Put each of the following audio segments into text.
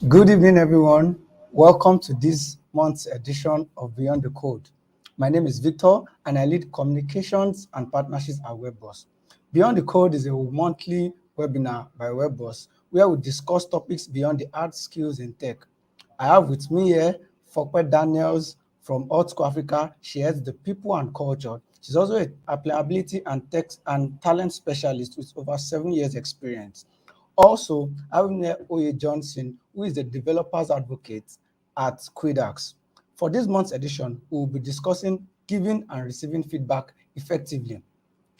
Good evening, everyone. Welcome to this month's edition of Beyond the Code. My name is Victor, and I lead communications and partnerships at WebBoss. Beyond the Code is a monthly webinar by WebBoss where we discuss topics beyond the hard skills in tech. I have with me here Fope Daniels from AltSchool Africa. She heads the people and culture. She's also a applicability and tech and talent specialist with over 7 years experience. Also, having here Oye Johnson, who is the developers advocate at Quidax. For this month's edition, we will be discussing giving and receiving feedback effectively.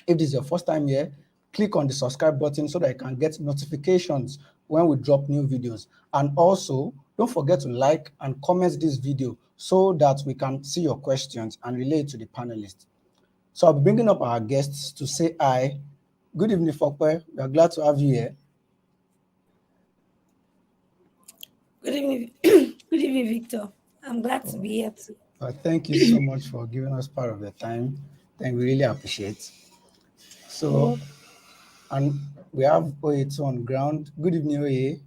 If this is your first time here, click on the subscribe button so that you can get notifications when we drop new videos. And also, don't forget to like and comment this video so that we can see your questions and relay it to the panelists. So I'll be bringing up our guests to say hi. Good evening, Fope. We are glad to have you here. Good evening, good evening, Victor. I'm glad to be here too. Thank you so much for giving us part of your time. Thank we really appreciate. So, and we have Oye too on ground. Good evening, Oye.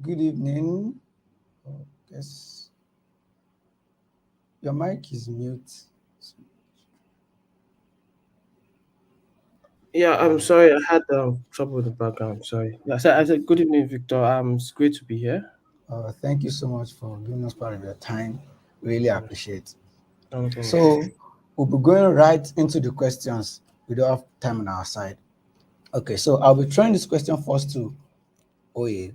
Good evening. Yes, your mic is mute. Yeah, I'm sorry. I had trouble with the background. Sorry. Yeah, I said good evening, Victor. It's great to be here. Thank you so much for giving us part of your time. Really Yeah, appreciate. no problem. So, we'll be going right into the questions. We don't have time on our side. Okay, so I'll be trying this question first to Oye.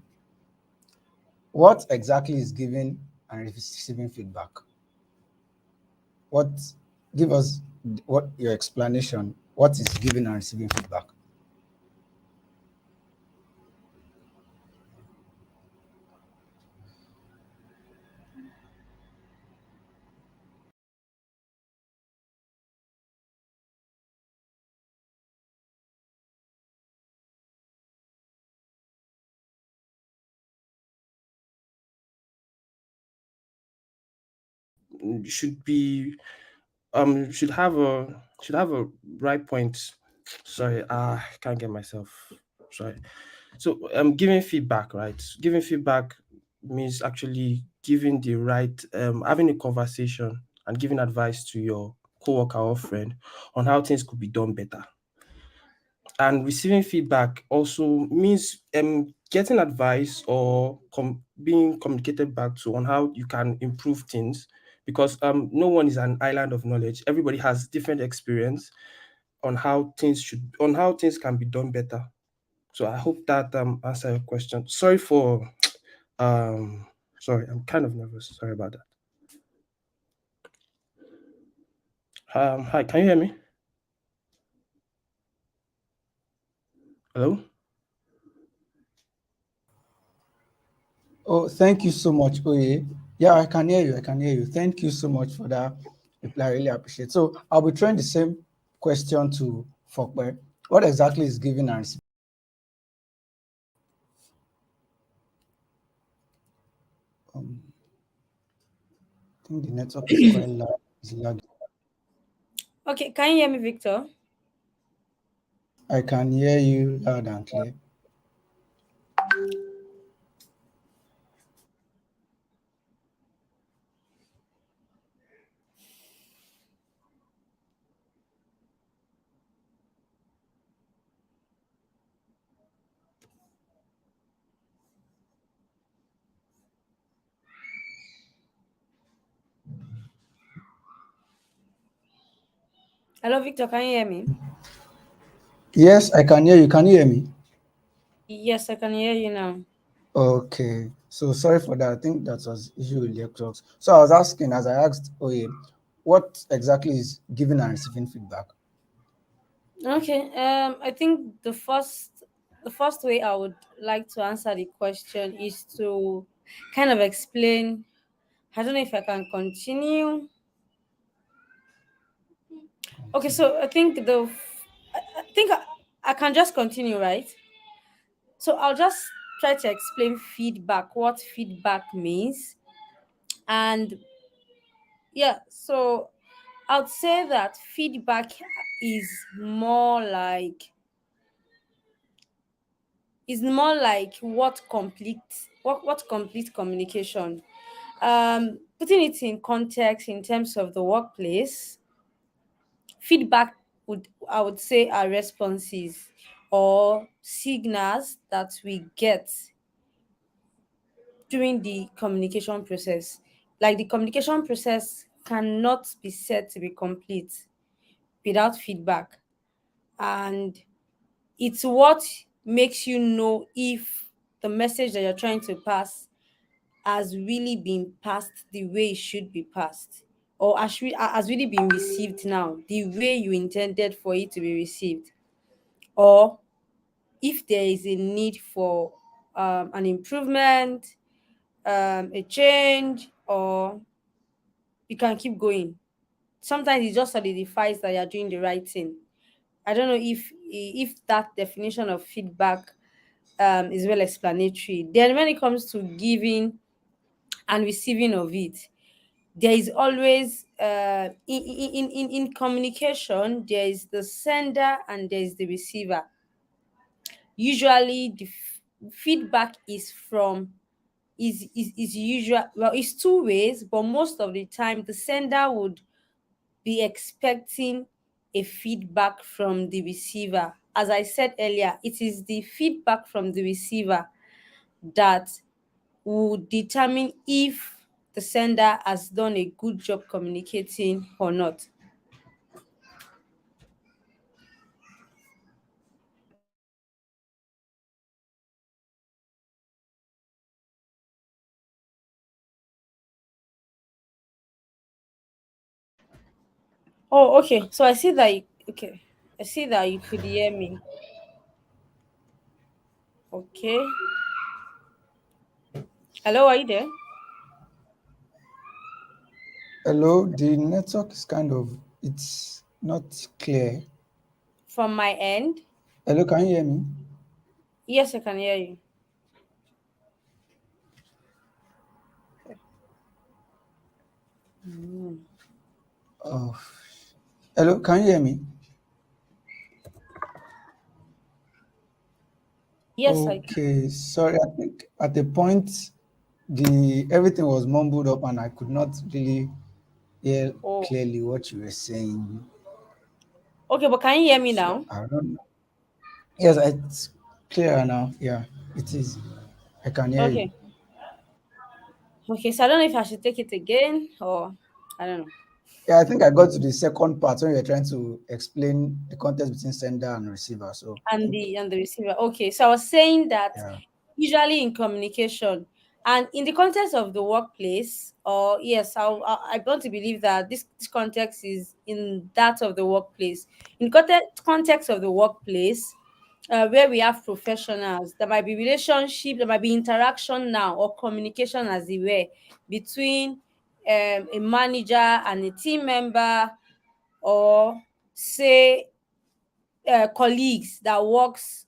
What exactly is giving and receiving feedback? What give us what your explanation? What is giving and receiving feedback? Should be should have a right point. Sorry, I can't get myself. Sorry. So giving feedback, right? Giving feedback means actually giving the right having a conversation and giving advice to your coworker or friend on how things could be done better. And receiving feedback also means getting advice or being communicated back to on how you can improve things, because no one is an island of knowledge. Everybody has different experience on how things can be done better. So I hope that answer your question. Sorry for um sorry, I'm kind of nervous. Sorry about that. Hi, can you hear me? Hello? Oh, thank you so much, Oye. Yeah, I can hear you. I can hear you. Thank you so much for that reply. I really appreciate. So I'll be trying the same question to Fokpe. What exactly is giving and receiving? Um, I think the network is quite loud. It's lagging. Okay, can you hear me, Victor? I can hear you loud and clear. Hello, Victor, can you hear me? Yes, I can hear you. Can you hear me? Yes, I can hear you now. Okay. So sorry for that. I think that was issue with the networks. So I was asking, as I asked Oye, what exactly is giving and receiving feedback? Okay, I think the first way I would like to answer the question is to kind of explain. I don't know if I can continue. Okay, so I think I can just continue, right? So I'll just try to explain feedback, what feedback means. And yeah, so I would say that feedback is more like what complete communication. Putting it in context in terms of the workplace, feedback would I would say are responses or signals that we get during the communication process. Like the communication process cannot be said to be complete without feedback. And it's what makes you know if the message that you're trying to pass has really been passed the way it should be passed, or has really been received now the way you intended for it to be received, or if there is a need for an improvement, a change, or you can keep going. Sometimes it just solidifies that you're doing the right thing. I don't know if that definition of feedback is well explanatory. Then when it comes to giving and receiving of it, there is always in communication there is the sender and there is the receiver. Usually the feedback is from is usual, well, it's two ways, but most of the time the sender would be expecting a feedback from the receiver. As I said earlier, it is the feedback from the receiver that will determine if the sender has done a good job communicating or not. Oh, okay. So I see that okay. I see that you could hear me. Okay. Hello, are you there? Hello, the network is kind of, it's not clear. From my end? Hello, can you hear me? Yes, I can hear you. Oh, hello, can you hear me? Yes, I can. Okay, sorry, I think at the point the everything was mumbled up and I could not really hear Oh, clearly what you were saying. okay, but can you hear me So now? I don't know. Yes, it's clearer now. Yeah, it is. I can hear you. Okay. Okay, so I don't know if I should take it again or I don't know. Yeah, I think I got to the second part when you were trying to explain the context between sender and receiver. So I And think, the receiver. Okay, so I was saying that yeah. usually in communication and in the context of the workplace, or yes, I want to believe that this context is in that of the workplace. In context of the workplace, where we have professionals, there might be relationship, there might be interaction now or communication as it were between a manager and a team member, or say colleagues that works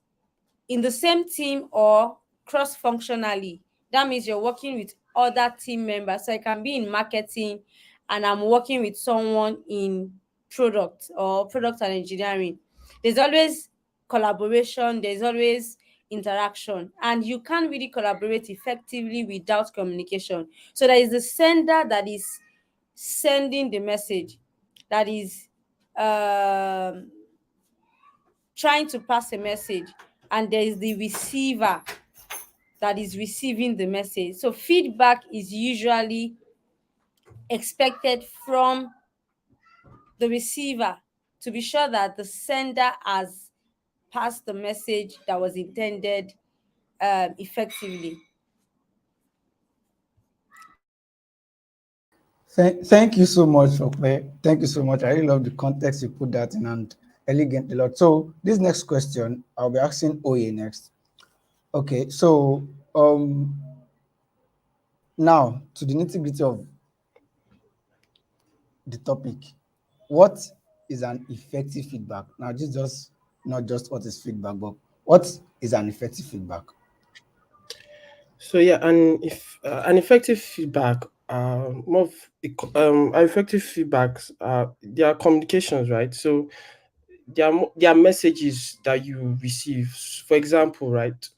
in the same team or cross functionally. That means you're working with other team members. So I can be in marketing and I'm working with someone in product or product and engineering. There's always collaboration, there's always interaction, and you can't really collaborate effectively without communication. So there is the sender that is sending the message, that is um trying to pass a message, and there is the receiver that is receiving the message. So feedback is usually expected from the receiver to be sure that the sender has passed the message that was intended effectively. Thank you so much, Fope. Thank you so much. I really love the context you put that in and elegant a lot. So this next question, I'll be asking Oye next. Okay, so now to the nitty-gritty of the topic. What is an effective feedback? Now, this is just not just what is feedback, but what is an effective feedback? So yeah, and if an effective feedback more of effective feedbacks. There are communications, right? So there are messages that you receive. For example, right,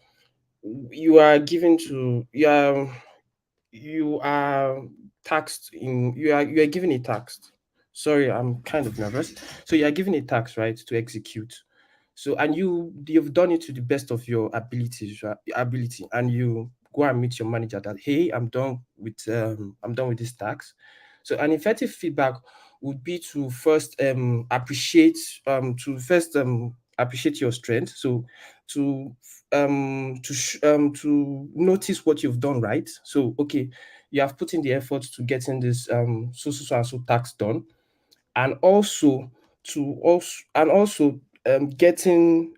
you are given to you are taxed in you are given a task. Sorry, I'm kind of nervous. So you are given a task, right, to execute. So and you've done it to the best of your abilities, right, ability, and you go and meet your manager that, hey, I'm done with this task. So an effective feedback would be to first appreciate your strength. So to to notice what you've done right. So okay, you have put in the effort to getting this and so task done, and also getting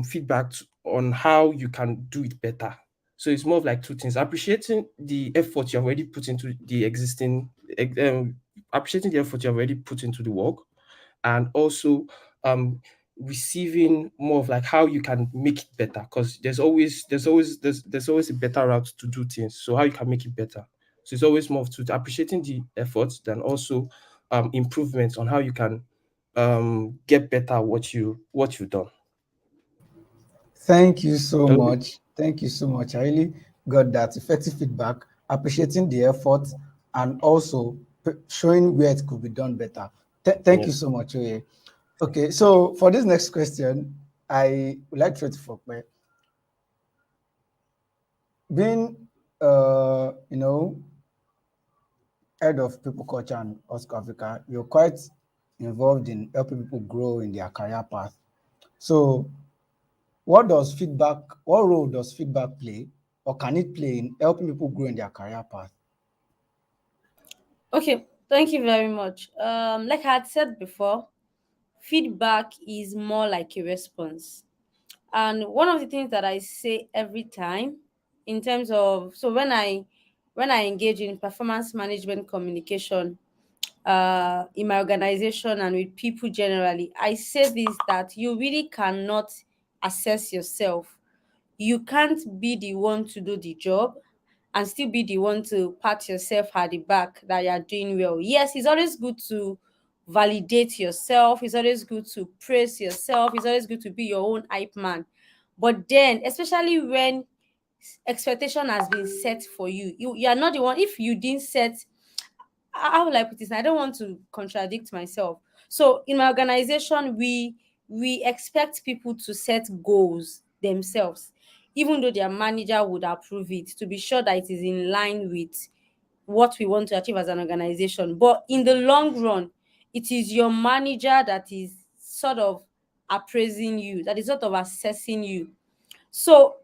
feedback on how you can do it better. So it's more of like two things: appreciating the effort you have already put into the existing, um, appreciating the effort you have already put into the work, and also um receiving more of like how you can make it better, because there's always a better route to do things, so how you can make it better. So it's always more of to appreciating the efforts, than also improvements on how you can get better what you've done. Thank you so So, much. Thank you so much. I really got that effective feedback, appreciating the effort, and also showing where it could be done better. Thank you yes. so much, Oye. Okay, so for this next question, I would like to Fope, being head of people culture and Oscar Africa, you're quite involved in helping people grow in their career path. So what role does feedback play, or can it play in helping people grow in their career path? Okay, thank you very much. Like I had said before, feedback is more like a response. And one of the things that I say every time, in terms of, so when I engage in performance management communication, in my organization and with people generally, I say this, that you really cannot assess yourself. You can't be the one to do the job and still be the one to pat yourself at the back that you're doing well. Yes, it's always good to validate yourself. It's always good to praise yourself. It's always good to be your own hype man. But then, especially when expectation has been set for you, you are not the one. If you didn't set, how will I put this? I don't want to contradict myself. So in my organization, we expect people to set goals themselves, even though their manager would approve it, to be sure that it is in line with what we want to achieve as an organization. But in the long run, it is your manager that is sort of appraising you, that is sort of assessing you. So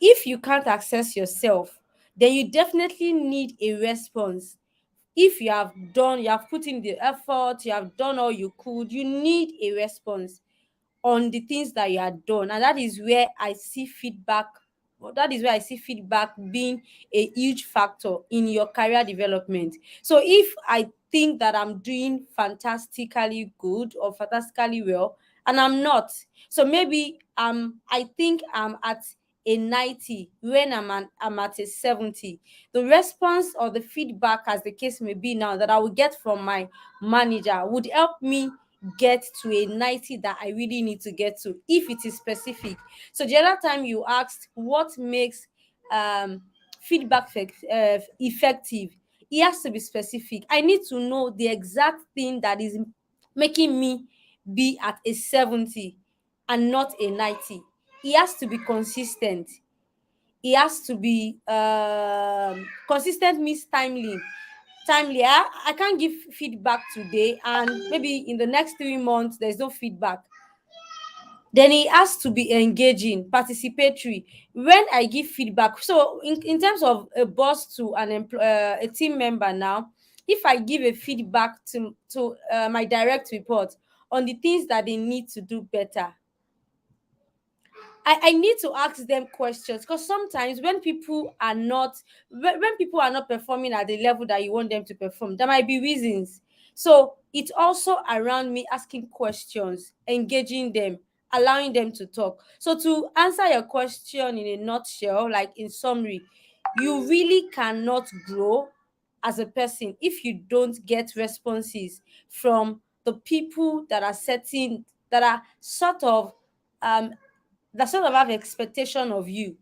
if you can't access yourself, then you definitely need a response. If you have put in the effort, you have done all you could, you need a response on the things that you had done. And that is where I see feedback being a huge factor in your career development. So if I think that I'm doing fantastically good or fantastically well, and I'm not, so maybe I think I'm at a 90 when I'm at a 70. The response or the feedback, as the case may be now, that I will get from my manager would help me get to a 90 that I really need to get to, if it is specific. So the other time you asked what makes um effective, it has to be specific. I need to know the exact thing that is making me be at a 70 and not a 90. It has to be consistent. It has to be consistent means timely. I can't give feedback today and maybe in the next 3 months there's no feedback. Then it has to be engaging, participatory. When I give feedback, so in terms of a boss to a team member now, if I give a feedback to my direct report on the things that they need to do better, I need to ask them questions, because sometimes when people are not performing at the level that you want them to perform, there might be reasons. So it's also around me asking questions, engaging them, allowing them to talk. So to answer your question in a nutshell, like in summary, you really cannot grow as a person if you don't get responses from the people that are setting, that are sort of that sort of have expectation of you.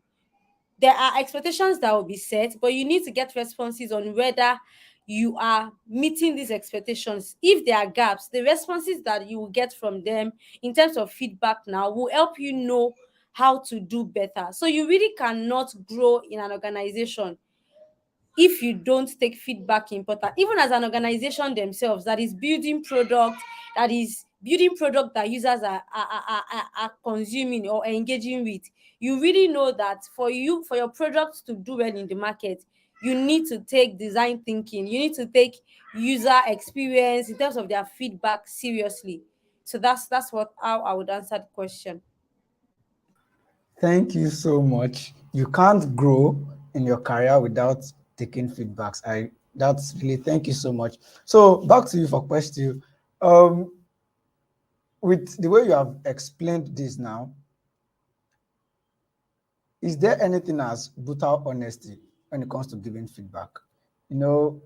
There are expectations that will be set, but you need to get responses on whether you are meeting these expectations. If there are gaps, the responses that you will get from them in terms of feedback now will help you know how to do better. So you really cannot grow in an organization if you don't take feedback important. Even as an organization themselves that is building product, that users are consuming or engaging with, you really know that for your product to do well in the market, you need to take design thinking, you need to take user experience in terms of their feedback seriously. So that's what how I would answer the question. Thank you so much. You can't grow in your career without taking feedbacks. That's really, thank you so much. So back to you for question. Um, with the way you have explained this now, is there anything as brutal honesty when it comes to giving feedback? You know,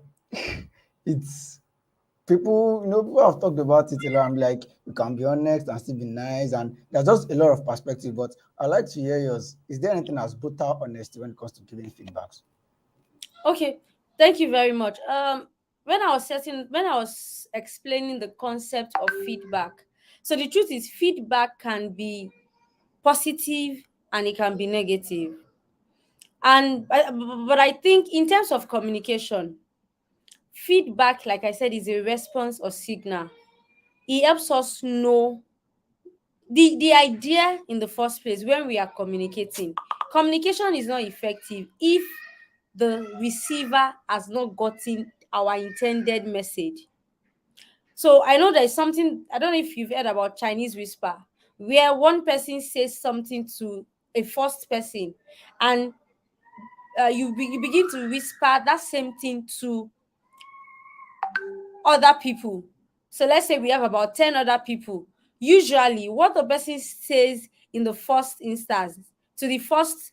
it's people have talked about it a lot. I'm like, you can be honest and still be nice, and there's just a lot of perspective. But I'd like to hear yours. Is there anything as brutal honesty when it comes to giving feedbacks? Okay, thank you very much. When I was explaining the concept of feedback, so the truth is feedback can be positive and it can be negative. And but I think in terms of communication, feedback, like I said, is a response or signal. It helps us know the idea in the first place. When we are communicating, communication is not effective if the receiver has not gotten our intended message. So I know there's something, I don't know if you've heard about Chinese whisper, where one person says something to a first person, and you begin to whisper that same thing to other people. So let's say we have about 10 other people. Usually, what the person says in the first instance to the first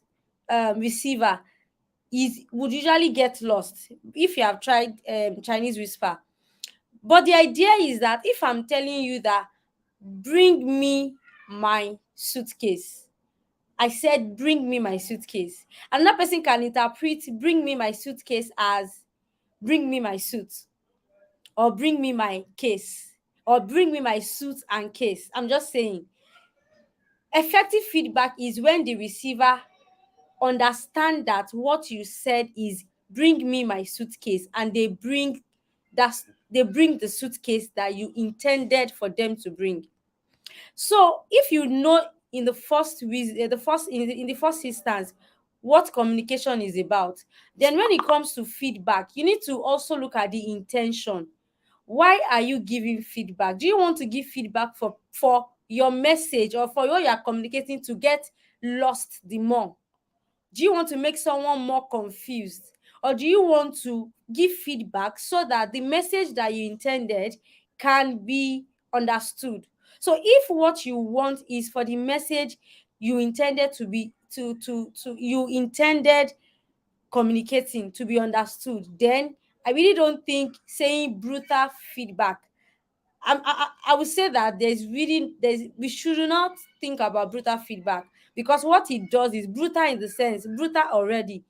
receiver is would usually get lost if you have tried Chinese whisper. But the idea is that if I'm telling you that bring me my suitcase, I said bring me my suitcase. Another person can interpret bring me my suitcase as bring me my suit, or bring me my case, or bring me my suit and case. I'm just saying effective feedback is when the receiver understand that what you said is bring me my suitcase, and that they bring the suitcase that you intended for them to bring. So if you know in the first in the first instance what communication is about, then when it comes to feedback, you need to also look at the intention. Why are you giving feedback? Do you want to give feedback for your message, or for what you are communicating to get lost the more? Do you want to make someone more confused, or do you want to give feedback so that the message that you intended can be understood? So if what you want is for the message you intended to be to you intended communicating to be understood, then I really don't think saying brutal feedback. I would say that there's we should not think about brutal feedback, because what it does is brutal in the sense brutal already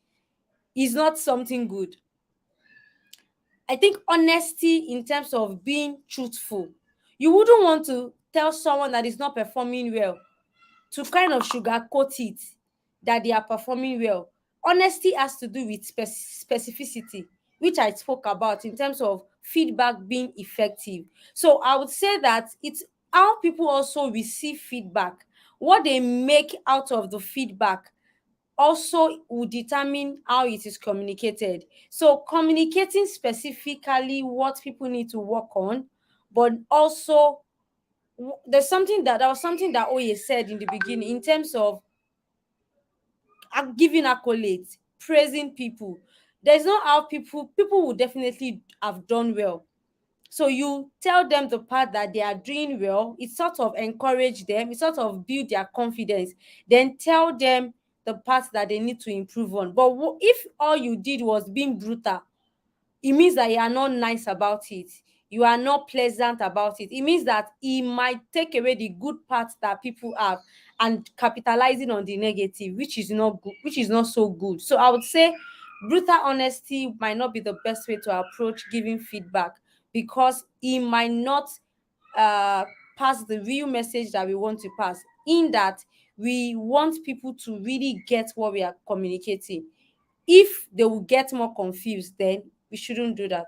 is not something good. I think honesty in terms of being truthful. You wouldn't want to tell someone that is not performing well to kind of sugarcoat it that they are performing well. Honesty has to do with specificity, which I spoke about in terms of feedback being effective. So I would say that it's how people also receive feedback, what they make out of the feedback also will determine how it is communicated. So communicating specifically what people need to work on, but also there was something that Oye said in the beginning in terms of giving accolades, praising people. There's not how people will definitely have done well. So you tell them the part that they are doing well, it sort of encourage them, it sort of build their confidence. Then tell them the parts that they need to improve on. But if all you did was being brutal, it means that you are not nice about it, you are not pleasant about it. It means that it might take away the good parts that people have and capitalizing on the negative, which is not good, which is not so good. So I would say brutal honesty might not be the best way to approach giving feedback, because it might not uh pass the real message that we want to pass, in that we want people to really get what we are communicating. If they will get more confused, then we shouldn't do that.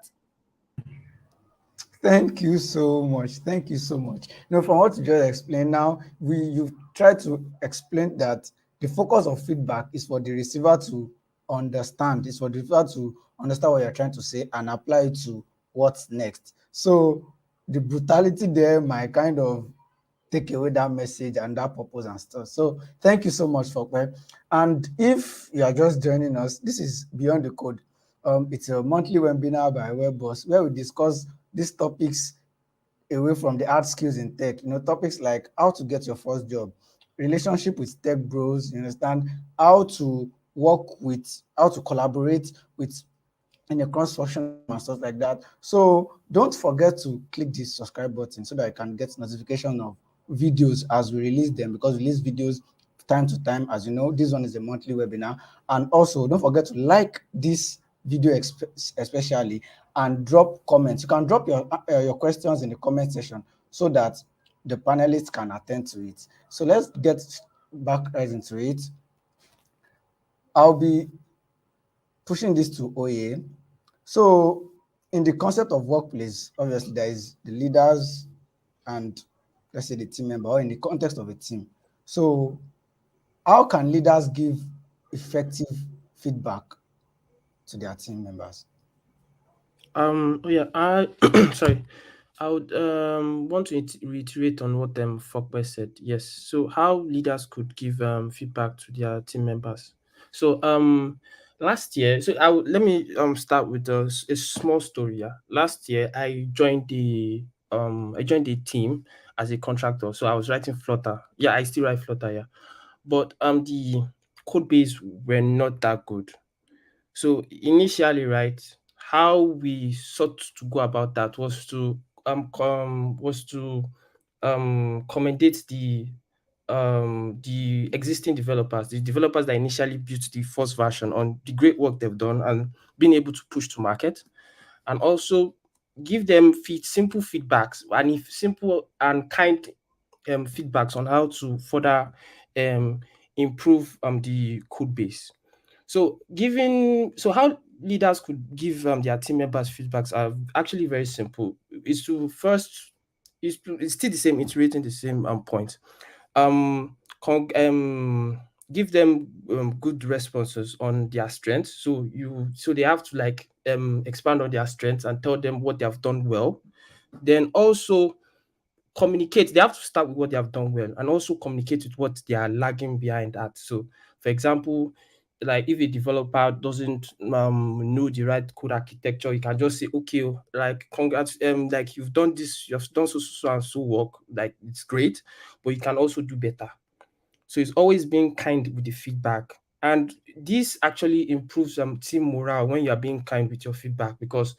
Thank you so much. Thank you so much. From what you just explained now, you've tried to explain that the focus of feedback is for the receiver to understand, is for the receiver to understand what you're trying to say and apply it to what's next. So the brutality there might kind of take away that message and that purpose and stuff. So thank you so much, Fope. And if you are just joining us, this is Beyond the Code. It's a monthly webinar by WebBoss where we discuss these topics away from the hard skills in tech. Topics like how to get your first job, relationship with tech bros, you understand, how to work with, how to collaborate with in a cross-functional team and stuff like that. So don't forget to click this subscribe button so that you can get notification of videos as we release them, because we release videos time to time. As you know, this one is a monthly webinar. And also don't forget to like this video especially, and drop comments. You can drop your questions in the comment section so that the panelists can attend to it. So let's get back right into it. I'll be pushing this to Oye. So in the concept of workplace, obviously there is the leaders and let's say the team member, or in the context of a team. So how can leaders give effective feedback to their team members? Oh yeah, I sorry. I would want to reiterate on what Fokbe said. Yes. So how leaders could give feedback to their team members. So last year, so let me start with a small story. Yeah. Last year I joined the team as a contractor. So I was writing Flutter. Yeah, I still write Flutter. Yeah, but the code base were not that good. So initially, right, how we sought to go about that was to commendate the existing developers, the developers that initially built the first version, on the great work they've done and being able to push to market, and also give them simple feedbacks, and if simple and kind feedbacks on how to further um, improve the code base. So how leaders could give their team members feedbacks are actually very simple. Is to first it's still the same, iterating the same point. Um, give them good responses on their strengths. So they have to like expand on their strengths and tell them what they have done well. Then also communicate. They have to start with what they have done well and also communicate with what they are lagging behind at. So, for example, like if a developer doesn't know the right code architecture, you can just say, okay, oh, like congrats, like you've done so and so work, like it's great, but you can also do better. So it's always being kind with the feedback. And this actually improves team morale when you are being kind with your feedback, because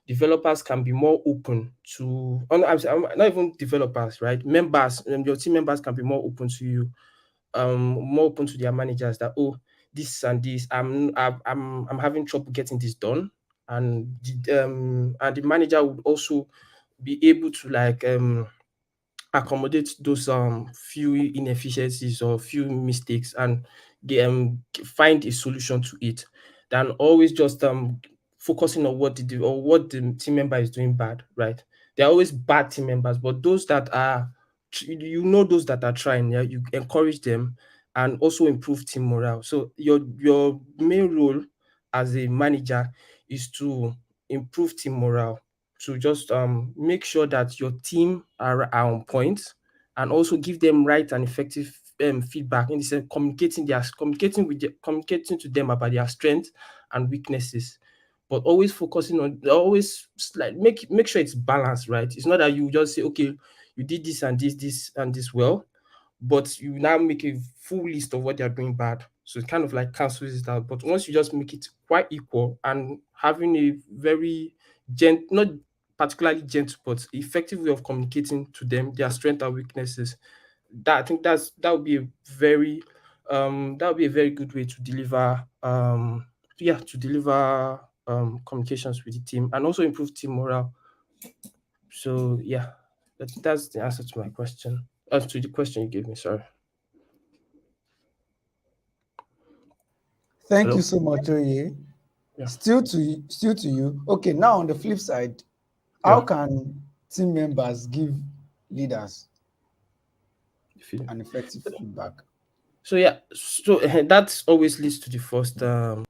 developers can be more open to, I'm not even developers, right? Members, your team members can be more open to you, more open to their managers that, oh, this and this, I'm having trouble getting this done. And the manager would also be able to like accommodate those few inefficiencies or few mistakes, and they find a solution to it, than always just focusing on what the team member is doing bad, right? There are always bad team members, but those that are those that are trying, yeah, you encourage them and also improve team morale. So your main role as a manager is to improve team morale, to just make sure that your team are on point, and also give them right and effective feedback, in the sense communicating to them about their strengths and weaknesses, but always focusing on, always like make sure it's balanced, right? It's not that you just say, okay, you did this and this and this well, but you now make a full list of what they are doing bad. So it kind of like cancels it out. But once you just make it quite equal and having a very not particularly gentle, but effective way of communicating to them their strengths and weaknesses, that I think that would be a very that would be a very good way to deliver communications with the team and also improve team morale. So yeah, that's the answer to my question. To the question you gave me, sorry. Thank you Hello? so much, Oye. Yeah. Still to you. Okay, now on the flip side, how Yeah. can team members give leaders If you- an effective feedback? So yeah, so that always leads to the first the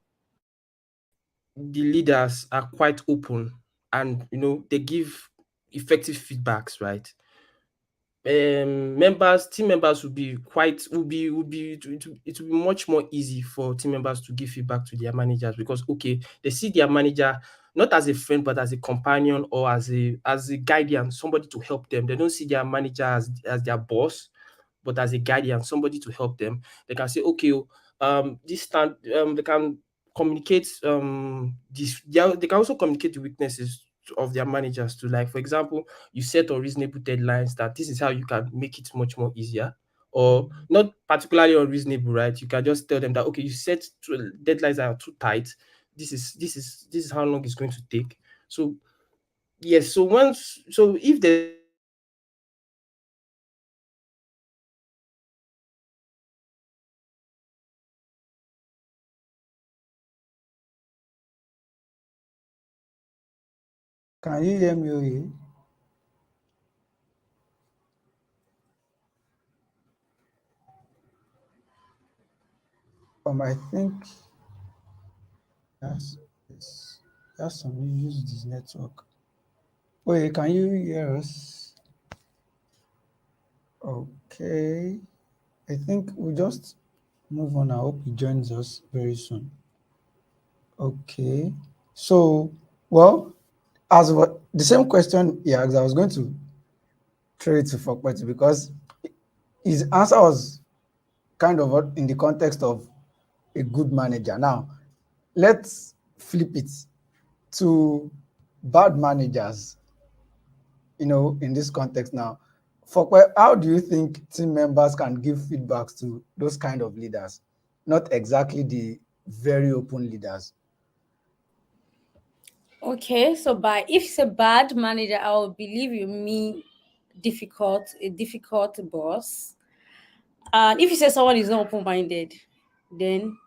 leaders are quite open and they give effective feedbacks, right? Team members it will be much more easy for team members to give feedback to their managers because okay, they see their manager not as a friend but as a companion or as a guardian, somebody to help them. They don't see their manager as their boss, but as a guardian, somebody to help them. They can say, okay, this stand they can communicate they can also communicate the weaknesses of their managers to, like, for example, you set unreasonable deadlines that this is how you can make it much more easier, or not particularly unreasonable, right? You can just tell them that okay, you set deadlines that are too tight. This is how long it's going to take. So yes, so if there's a team member that is not Can you hear me, Oye? I think that's yes, that's some issues with this network. Oye, can you hear us? Okay. I think we just move on. I hope he joins us very soon. Okay. So, well, as what the same question he asked, I was going to throw it to Fokpeti because his answer was kind of in the context of a good manager. Now, let's flip it to bad managers, in this context now. Fokpe, how do you think team members can give feedbacks to those kind of leaders? Not exactly the very open leaders. Okay, so by if it's a bad manager, I will believe you mean a difficult boss. And if you say someone is not open-minded, then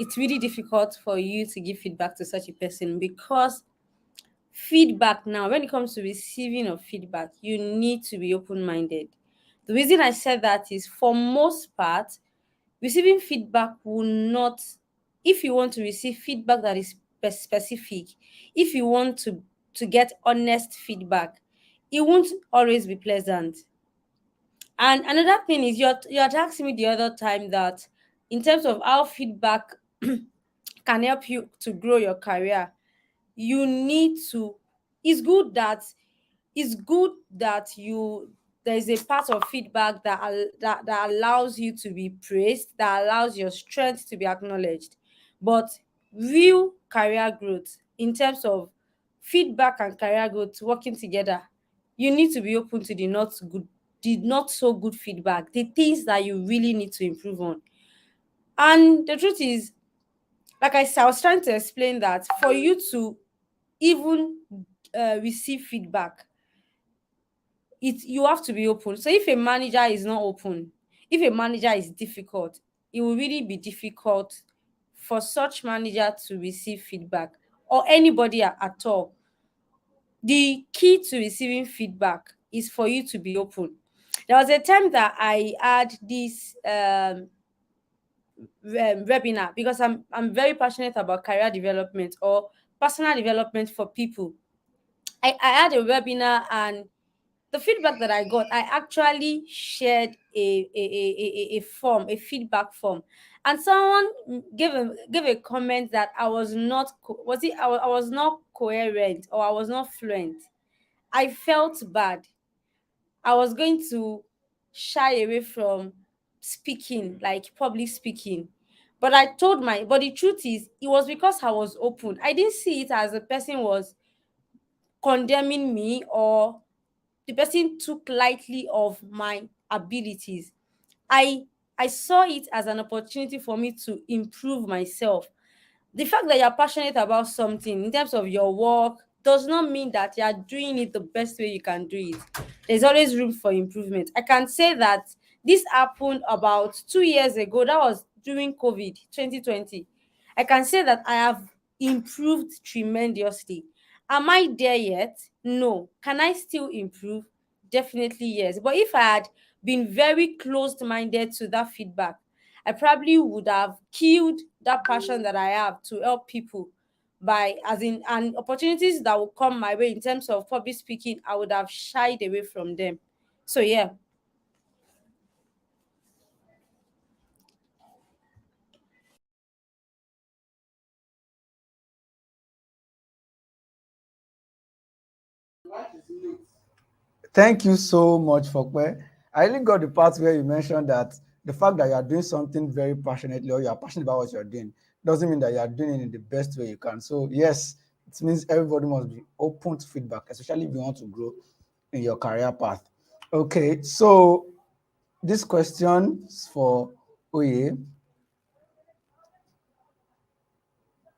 it's really difficult for you to give feedback to such a person because feedback now, when it comes to receiving of feedback, you need to be open-minded. The reason I said that is for most part, receiving feedback will not, if you want to receive feedback that is specific, if you want to get honest feedback, it won't always be pleasant. And another thing is you had asked me the other time that in terms of how feedback can help you to grow your career, you need to it's good that you there is a part of feedback that allows you to be praised, that allows your strength to be acknowledged. But real career growth, in terms of feedback and career growth working together, you need to be open to the not so good feedback, the things that you really need to improve on. And the truth is, like I said, I was trying to explain that for you to even receive feedback, you have to be open. So if a manager is not open, if a manager is difficult, it will really be difficult for such manager to receive feedback, or anybody at all. The key to receiving feedback is for you to be open. There was a time that I had this webinar because I'm very passionate about career development or personal development for people. I had a webinar, and the feedback that I got, I actually shared a form, a feedback form, and someone gave a comment that I was not I was not coherent, or I was not fluent. I felt bad. I was going to shy away from speaking, like public speaking. But I told my, but the truth is, it was because I was open. I didn't see it as the person was condemning me, or the person took lightly of my abilities. I I saw it as an opportunity for me to improve myself. The fact that you're passionate about something in terms of your work does not mean that you are doing it the best way you can do it. There's always room for improvement. I can say that this happened about 2 years ago. That was during COVID 2020. I can say that I have improved tremendously. Am I there yet? No. Can I still improve? Definitely yes. But if I had been very closed minded to that feedback, I probably would have killed that passion that I have to help people by, as in, and opportunities that will come my way in terms of public speaking, I would have shied away from them. So yeah. Thank you so much, Fokwe. I really got the part where you mentioned that the fact that you are doing something very passionately, or you are passionate about what you're doing, doesn't mean that you are doing it in the best way you can. So yes, it means everybody must be open to feedback, especially if you want to grow in your career path. Okay, so this question is for Oye.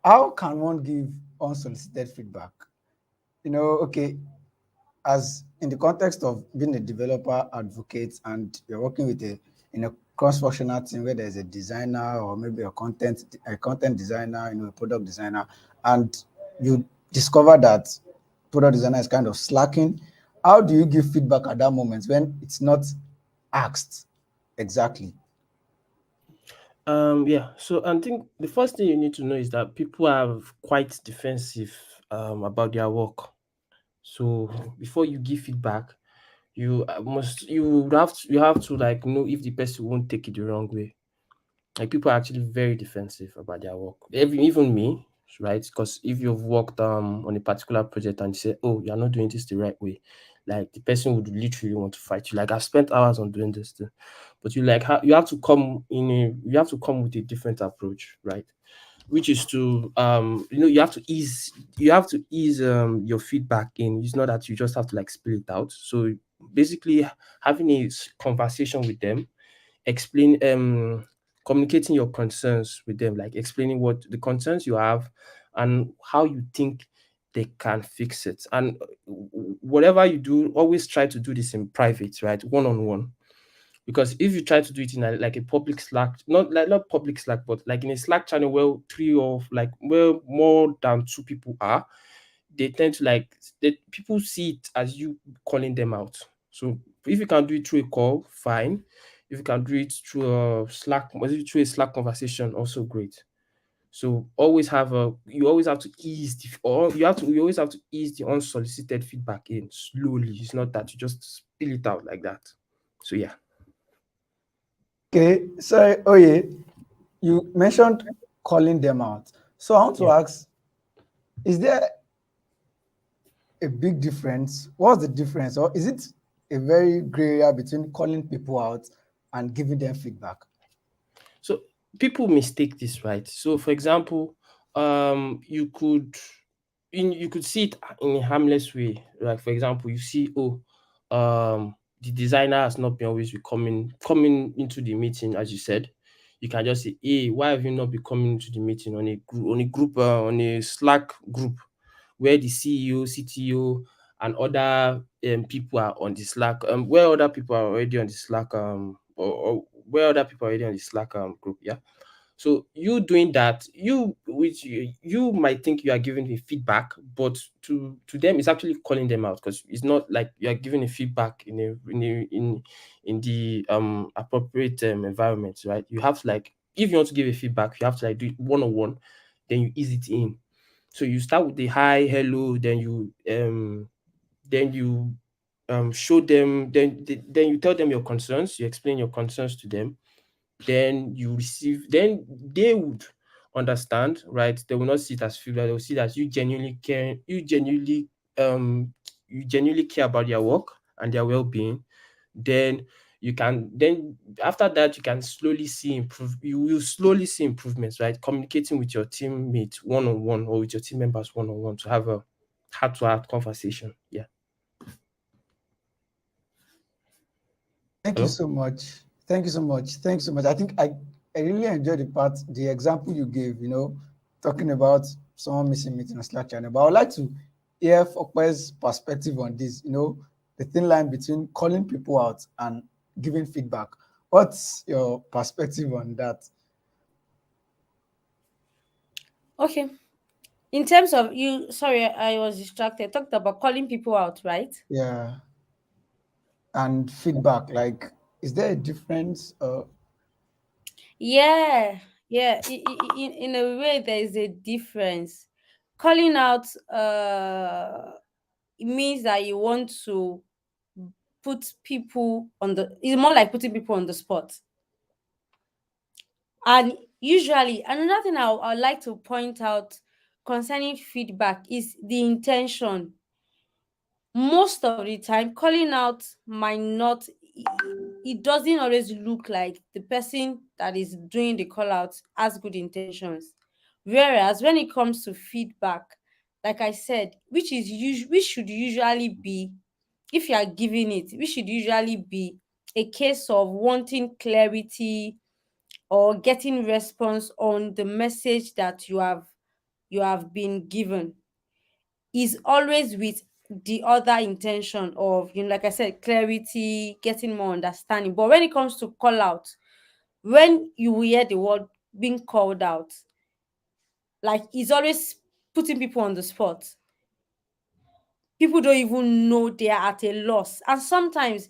How can one give unsolicited feedback? Okay, as in the context of being a developer advocate and you're working with a cross-functional team where there's a designer or maybe a content designer, a product designer, and you discover that product designer is kind of slacking, how do you give feedback at that moment when it's not asked exactly? Yeah. So I think the first thing you need to know is that people are quite defensive about their work. So before you give feedback, you have to like know if the person won't take it the wrong way. Like people are actually very defensive about their work. Even me, right? Because if you've worked on a particular project and you say, "Oh, you're not doing this the right way," like the person would literally want to fight you. Like I've spent hours on doing this thing, but you have to you have to come with a different approach, right? Which is to you have to ease your feedback in. It's not that you just have to like spill it out. So basically having a conversation with them, explain communicating your concerns with them, like explaining what the concerns you have and how you think they can fix it. And whatever you do, always try to do this in private, right? One on one. Because if you try to do it in like a public Slack, not public Slack, but like in a Slack channel where three or like where more than two people are, they tend to people see it as you calling them out. So if you can do it through a call, fine. If you can do it through a Slack, through a Slack conversation, also great. So you always have to you always have to ease the unsolicited feedback in slowly. It's not that you just spill it out like that. So yeah. Okay, so Oye, you mentioned calling them out. So I want to Yeah. ask, is there a big difference? What's the difference? Or is it a very gray area between calling people out and giving them feedback? So people mistake this, right? So for example, you could see it in a harmless way. Like for example, you see, the designer has not been always be coming into the meeting, as you said. You can just say, "Hey, why have you not been coming into the meeting on a Slack group where the CEO, CTO, and other people are on the Slack, where other people are already on the Slack, or where other people are already on the Slack group, yeah." So you doing that, you might think you are giving a feedback, but to them, it's actually calling them out because it's not like you are giving a feedback in the appropriate environment, right? You have to like if you want to give a feedback, you have to like do it one on one, then you ease it in. So you start with the hi, hello, then you show them, then you tell them your concerns, you explain your concerns to them, then they would understand, right? They will not see it as feedback, they will see that you genuinely care about their work and their well-being. Then you can then after that you can slowly see improve you will slowly see improvements, right? Communicating with your teammates one on one or with your team members one on one to have a heart to heart conversation. Yeah. Thank you Hello. so much. Thank you so much. Thank you so much. I really enjoyed the example you gave, talking about someone missing meeting on Slack channel. But I would like to hear Fokwe's perspective on this, the thin line between calling people out and giving feedback. What's your perspective on that? Okay. In terms of you, sorry, I was distracted. Talked about calling people out, right? Yeah. And feedback, like, is there a difference? Yeah, yeah. In a way, there is a difference. Calling out it means that you want to put people on the. It's more like putting people on the spot. And usually, another thing I'd like to point out concerning feedback is the intention. Most of the time, calling out might not, it doesn't always look like the person that is doing the call out has good intentions. Whereas when it comes to feedback, like I said, which should usually be, if you are giving it, which should usually be a case of wanting clarity or getting response on the message that you have been given, is always with the other intention of, like I said, clarity, getting more understanding. But when it comes to call out, when you will hear the word being called out, like it's always putting people on the spot. People don't even know they are at a loss, and sometimes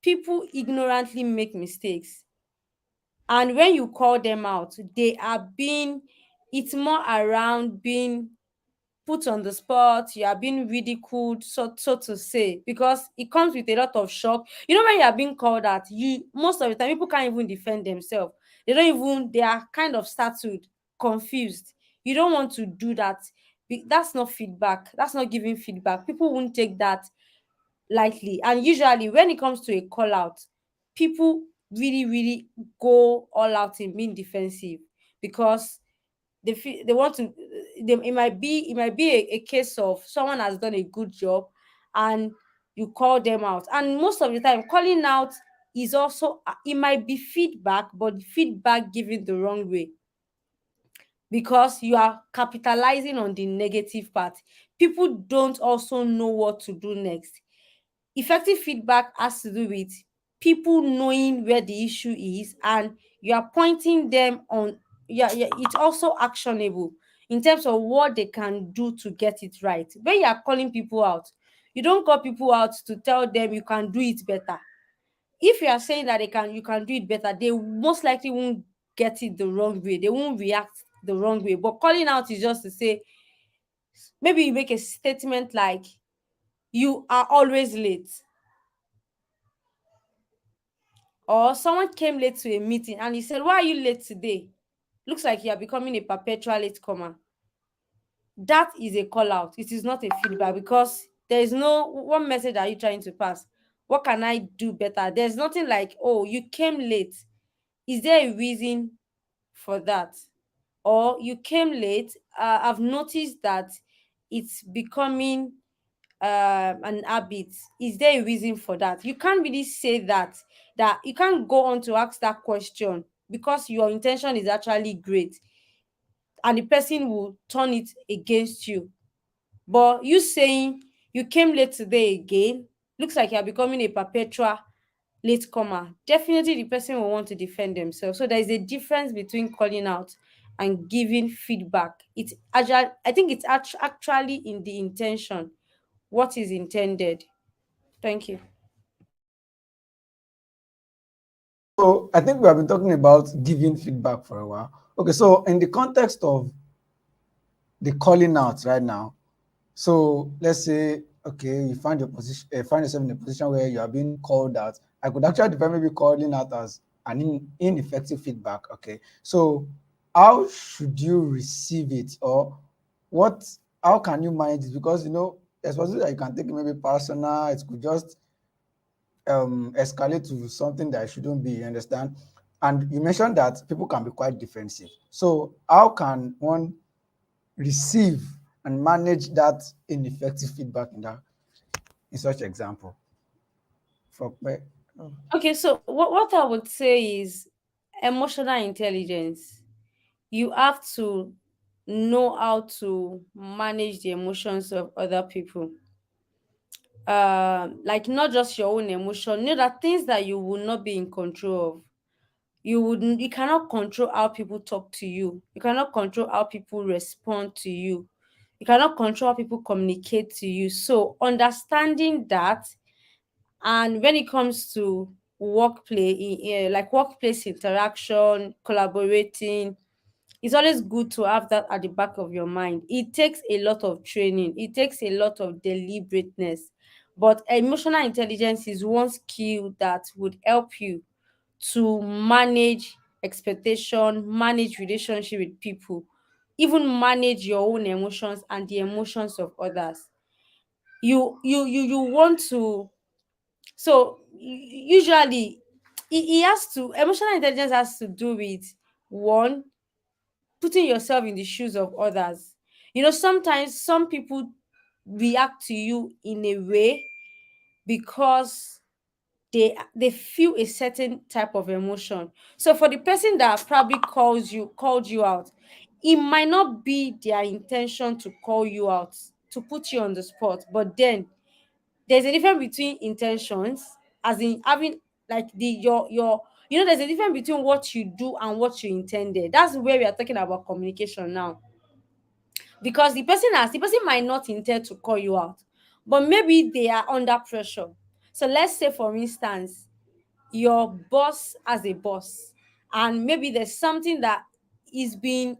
people ignorantly make mistakes, and when you call them out, they are being, it's more around being put on the spot, you are being ridiculed, so to say, because it comes with a lot of shock. When you are being called out, you, most of the time, people can't even defend themselves. They are kind of startled, confused. You don't want to do that. That's not feedback. That's not giving feedback. People won't take that lightly. And usually, when it comes to a call out, people really, really go all out in being defensive, because they want to, it might be a case of someone has done a good job, and you call them out. And most of the time, calling out is also, it might be feedback, but feedback given the wrong way, because you are capitalizing on the negative part. People don't also know what to do next. Effective feedback has to do with people knowing where the issue is, and you are pointing them on. Yeah, yeah, it's also actionable in terms of what they can do to get it right. When you are calling people out, you don't call people out to tell them you can do it better. If you are saying that you can do it better, they most likely won't get it the wrong way. They won't react the wrong way. But calling out is just to say, maybe you make a statement like, you are always late, or someone came late to a meeting and you said, why are you late today? Looks like you are becoming a perpetual late comer. That is a call out. It is not a feedback, because there is no, what message are you trying to pass? What can I do better? There's nothing like, oh, you came late. Is there a reason for that? Or you came late. I've noticed that it's becoming an habit. Is there a reason for that? You can't really say that you can't go on to ask that question, because your intention is actually great, and the person will turn it against you. But you saying you came late today again, looks like you're becoming a perpetual latecomer. Definitely the person will want to defend themselves. So there is a difference between calling out and giving feedback. It's actually, I think it's actually in the intention, what is intended. Thank you. So I think we have been talking about giving feedback for a while. Okay, so in the context of the calling out right now, so let's say, okay, you find your position, find yourself in a position where you are being called out. I could actually define maybe calling out as an ineffective feedback. Okay, so how should you receive it, or what? How can you manage it? Because there's possibility that you can take it maybe personal. It could just escalate to something that it shouldn't be, you understand? And you mentioned that people can be quite defensive. So how can one receive and manage that ineffective feedback in such example? For Okay, so what I would say is emotional intelligence. You have to know how to manage the emotions of other people. Like not just your own emotion. Know that things that you will not be in control of. You cannot control how people talk to you. You cannot control how people respond to you. You cannot control how people communicate to you. So understanding that, and when it comes to like workplace interaction, collaborating, it's always good to have that at the back of your mind. It takes a lot of training, it takes a lot of deliberateness, but emotional intelligence is one skill that would help you to manage expectation, manage relationship with people, even manage your own emotions and the emotions of others. You want to, so usually it has to, emotional intelligence has to do with one, putting yourself in the shoes of others. Sometimes some people react to you in a way because they feel a certain type of emotion. So for the person that probably called you out, it might not be their intention to call you out, to put you on the spot, but then there's a difference between intentions, as in having like there's a difference between what you do and what you intended. That's where we are talking about communication now, because the person might not intend to call you out, but maybe they are under pressure. So let's say, for instance, your boss as a boss, and maybe there's something that is being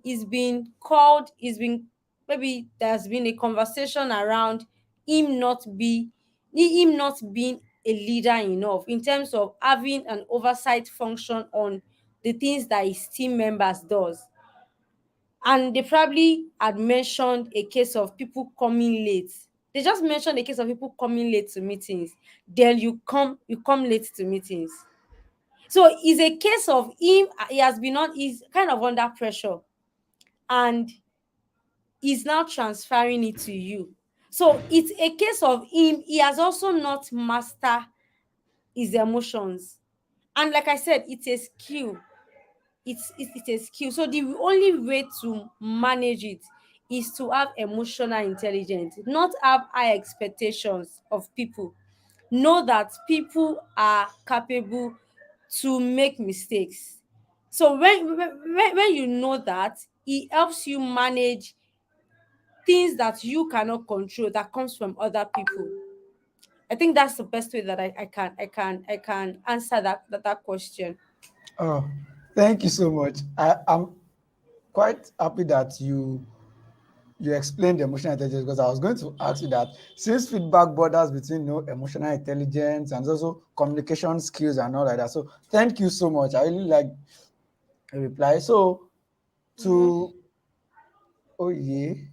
called, maybe there's been a conversation around him not be him not being a leader enough in terms of having an oversight function on the things that his team members does. And they probably had mentioned a case of people coming late. They just mentioned a case of people coming late to meetings. Then you come late to meetings. So it's a case of him. He's kind of under pressure, and he's now transferring it to you. So it's a case of him. He has also not mastered his emotions, and like I said, it's a skill. It's a skill. So the only way to manage it is to have emotional intelligence, not have high expectations of people. Know that people are capable to make mistakes. So when you know that, it helps you manage things that you cannot control that comes from other people. I think that's the best way that I can answer that question. oh, thank you so much. I'm quite happy that you explained emotional intelligence, because I was going to ask you that since feedback borders between emotional intelligence and also communication skills and all like that. So thank you so much. I really like a reply. So Mm-hmm. to Oye,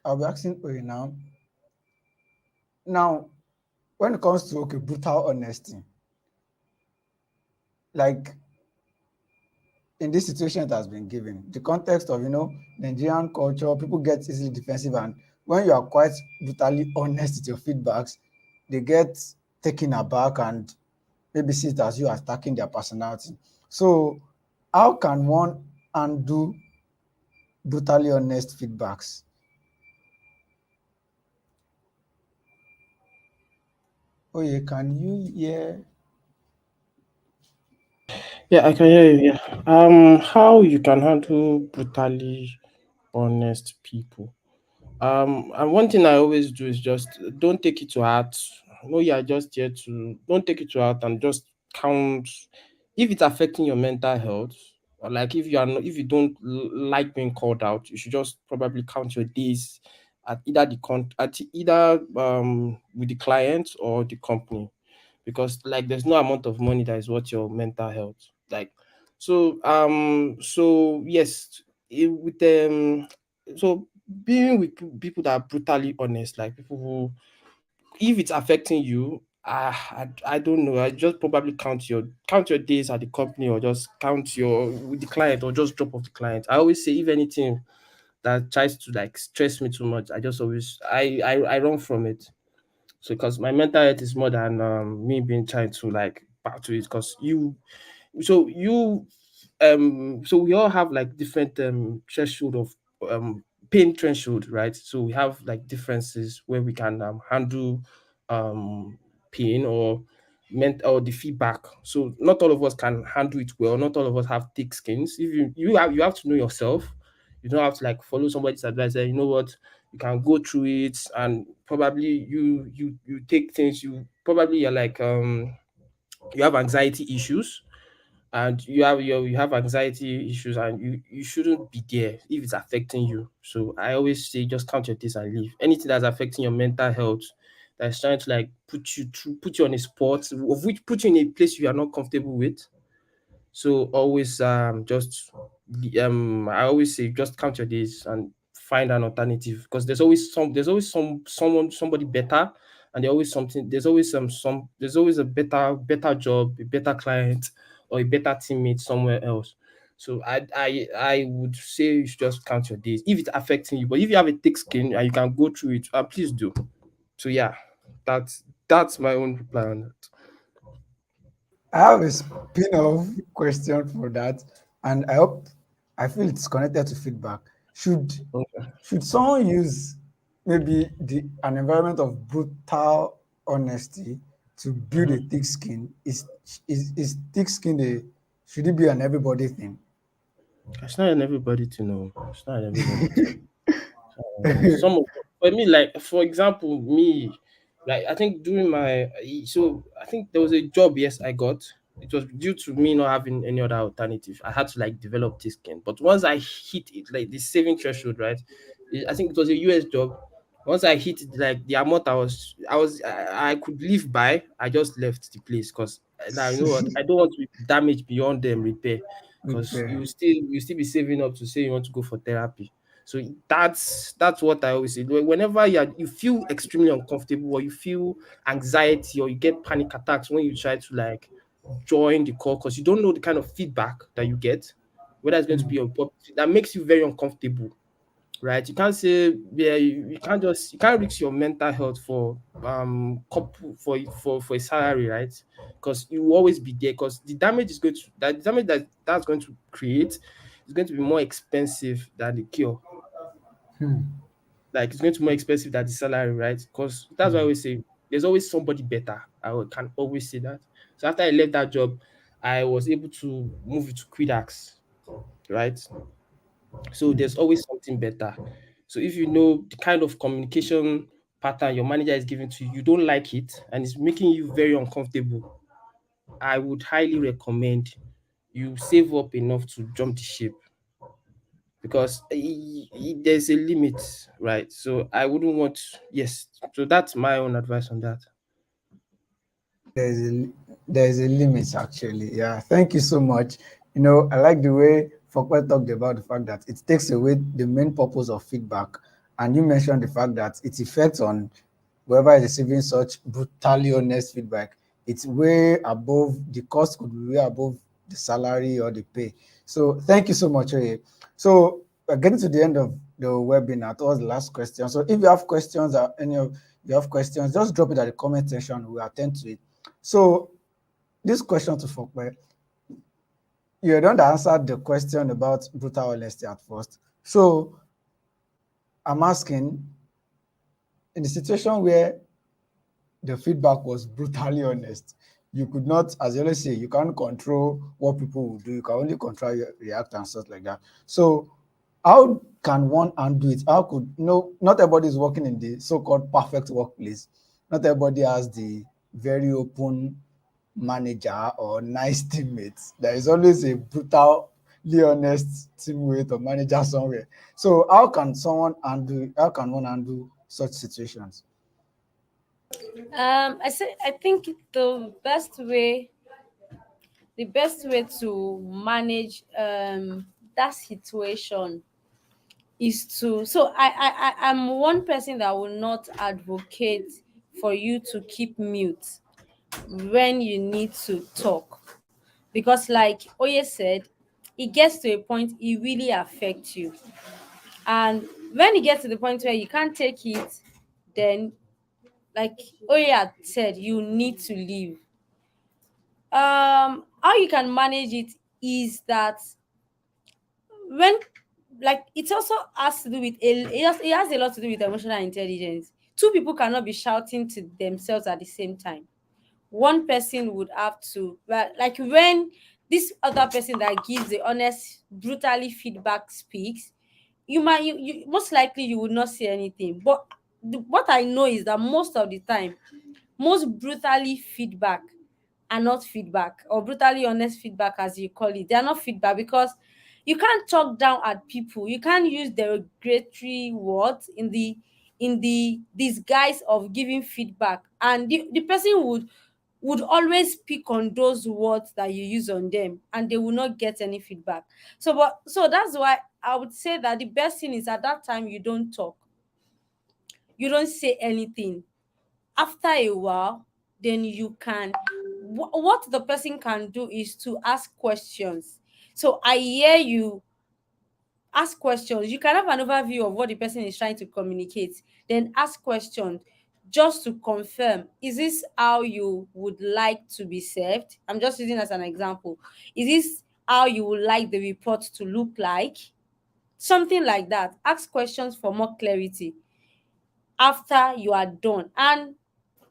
I'll be asking Oye now. Now, when it comes to brutal honesty, like in this situation that has been given, the context of Nigerian culture, people get easily defensive, and when you are quite brutally honest with your feedbacks, they get taken aback and maybe see it as you attacking their personality. So, how can one undo brutally honest feedbacks? Oh yeah, can you hear? Yeah, I can hear you. Yeah. How you can handle brutally honest people? And one thing I always do is just don't take it to heart. No, you are just here to don't take it to heart and just count if it's affecting your mental health. Or like if you are not, if you don't like being called out, you should just probably count your days at either with the client or the company, because like there's no amount of money that is worth your mental health. Like so yes, with so being with people that are brutally honest, like people who, if it's affecting you, I don't know. I just probably count your days at the company, or just count your with the client, or just drop off the client. I always say, if anything that tries to like stress me too much, I just always I run from it. So because my mental health is more than me being trying to like battle it. Because so we all have like different threshold of pain threshold, right? So we have like differences where we can handle um pain or the feedback. So not all of us can handle it well. Not all of us have thick skins. If you have to know yourself. You don't have to like follow somebody's advice. You know what, you can go through it, and probably you take things. You're like you have anxiety issues, and you have anxiety issues, and you shouldn't be there if it's affecting you. So I always say, just count your days and leave. Anything that's affecting your mental health, that's trying to like put you on a spot, of which put you in a place you are not comfortable with. So always I always say, just count your days and find an alternative, because somebody better, and there's always a better job, a better client, or a better teammate somewhere else. So I would say you should just count your days if it's affecting you. But if you have a thick skin and you can go through it, please do. So yeah, that's my own reply on that. I have a spin-off question for that, and I feel it's connected to feedback. Should Okay. should someone use maybe an environment of brutal honesty to build a Mhm. thick skin? Is thick skin a should it be an everybody thing? It's not in everybody to know. It's not in everybody to some of for me, like for example, me, like I think during my so I think there was a job, yes, I got. It was due to me not having any other alternative. I had to like develop this skin. But once I hit it, like the saving threshold, right? I think it was a US job. Once I hit it, like the amount I could live by, I just left the place, because now you know what, I don't want to be damaged beyond repair, because Repair. you still be saving up to say you want to go for therapy. So that's what I always say. Whenever you feel extremely uncomfortable, or you feel anxiety, or you get panic attacks when you try to like join the call, because you don't know the kind of feedback that you get, whether it's going to be that makes you very uncomfortable, right? You can't say, yeah, you can't risk your mental health for couple for a salary, right? Because you will always be there, because the damage that's going to create is going to be more expensive than the cure. Like it's going to be more expensive than the salary, right? Because that's why I always say there's always somebody better. Can always say that. So after I left that job, I was able to move to Quidax, right? So there's always something better. So if you know the kind of communication pattern your manager is giving to you, you don't like it, and it's making you very uncomfortable, I would highly recommend you save up enough to jump the ship, because there's a limit, right? So I wouldn't want, yes. So that's my own advice on that. There's a there's a limit actually. Yeah. Thank you so much. You know, I like the way Fokwe talked about the fact that it takes away the main purpose of feedback. And you mentioned the fact that its effect on whoever is receiving such brutally honest feedback, it's way above the cost could be way above the salary or the pay. So thank you so much, Oye. So we're getting to the end of the webinar. Towards the last question. So if you have questions or any of you have questions, just drop it at the comment section. We'll attend to it. So this question to Fokwe, you don't answer the question about brutal honesty at first. So I'm asking, in the situation where the feedback was brutally honest, you could not, as you always say, you can't control what people will do. You can only control your react and stuff like that. So how can one undo it? How could not everybody is working in the so-called perfect workplace. Not everybody has the very open manager or nice teammates. There is always a brutally honest teammate or manager somewhere. So how can one undo such situations? I think the best way to manage that situation is to so I'm one person that will not advocate for you to keep mute. when you need to talk. Because like Oye said, it gets to a point it really affects you. And when it gets to the point where you can't take it, then like Oye had said, you need to leave. How you can manage it is that when like it also has to do with it has a lot to do with emotional intelligence. Two people cannot be shouting to themselves at the same time. One person would have to, well, like when this other person that gives the honest brutally feedback speaks, you most likely you would not say anything. But what I know is that most of the time, most brutally feedback are not feedback, or brutally honest feedback as you call it, they are not feedback, because you can't talk down at people, you can't use derogatory words in the disguise of giving feedback, and the person would always pick on those words that you use on them, and they will not get any feedback. So that's why I would say that the best thing is at that time you don't talk, you don't say anything. After a while, then you can what the person can do is to ask questions. So I hear you, ask questions. You can have an overview of what the person is trying to communicate, then ask questions just to confirm, is this how you would like to be served? I'm just using as an example. Is this how you would like the report to look like? Something like that. Ask questions for more clarity after you are done. And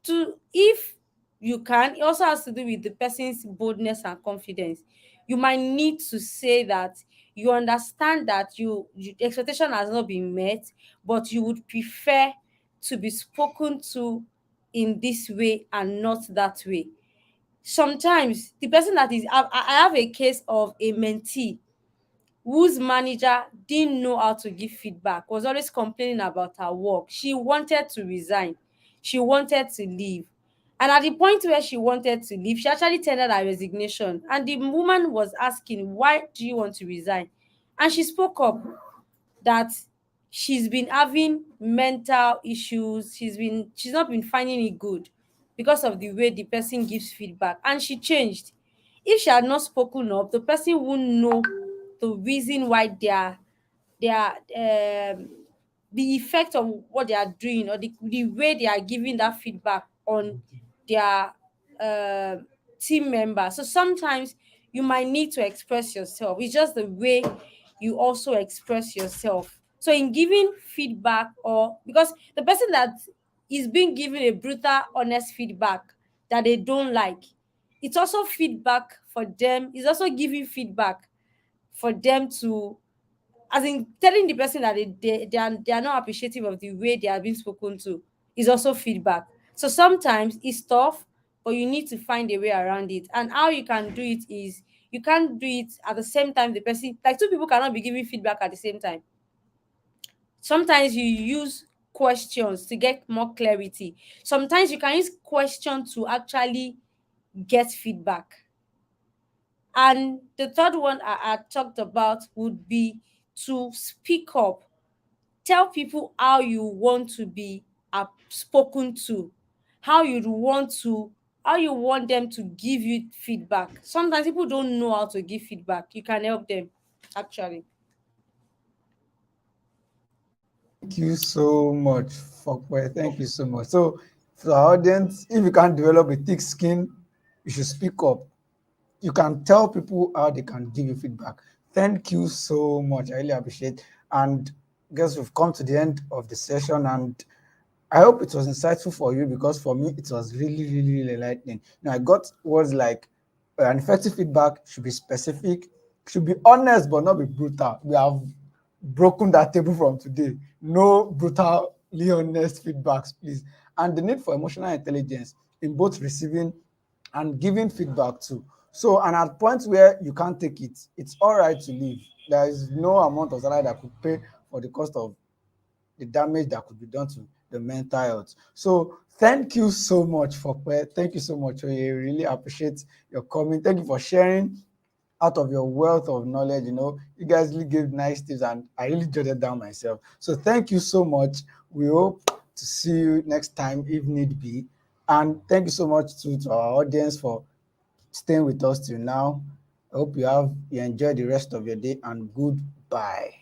to if you can, it also has to do with the person's boldness and confidence. You might need to say that you understand that the expectation has not been met, but you would prefer to be spoken to in this way and not that way. Sometimes the person that is I have a case of a mentee whose manager didn't know how to give feedback, was always complaining about her work. She wanted to resign. She wanted to leave. And at the point where she wanted to leave, she actually tendered her resignation. And the woman was asking, why do you want to resign? And she spoke up that she's been having mental issues. She's not been finding it good because of the way the person gives feedback. And she changed. If she had not spoken up, the person wouldn't know the reason why they are the effect of what they are doing, or the way they are giving that feedback on their uh, team member. So sometimes you might need to express yourself. It's just the way you also express yourself. So in giving feedback, or because the person that is being given a brutal honest feedback that they don't like, it's also feedback for them. It's also giving feedback for them to, as in telling the person that they are not appreciative of the way they are being spoken to, is also feedback. So sometimes it's tough, but you need to find a way around it. And how you can do it is, you can't do it at the same time the person, like two people cannot be giving feedback at the same time. Sometimes you use questions to get more clarity. Sometimes you can use questions to actually get feedback. And the third one I talked about would be to speak up. Tell people how you want to be spoken to, how you want to, how you want them to give you feedback. Sometimes people don't know how to give feedback. You can help them, actually. Thank you so much, Fope. Thank you so much. So, for our audience, if you can't develop a thick skin, you should speak up. You can tell people how they can give you feedback. Thank you so much. I really appreciate. And I guess we've come to the end of the session, and I hope it was insightful for you, because for me it was really, really, really enlightening. I got words like an effective feedback should be specific, should be honest but not be brutal. We have broken that table from today. No brutally honest feedbacks, please. And the need for emotional intelligence in both receiving and giving feedback too. So, and at points where you can't take it, it's all right to leave. There is no amount of salary that could pay for the cost of the damage that could be done to the mental health. So thank you so much, Fope. Thank you so much. I really appreciate your comment. Thank you for sharing out of your wealth of knowledge. You guys really gave nice tips, and I really jotted down myself. So thank you so much. We hope to see you next time if need be. And thank you so much to our audience for staying with us till now. I hope you enjoy the rest of your day, and goodbye.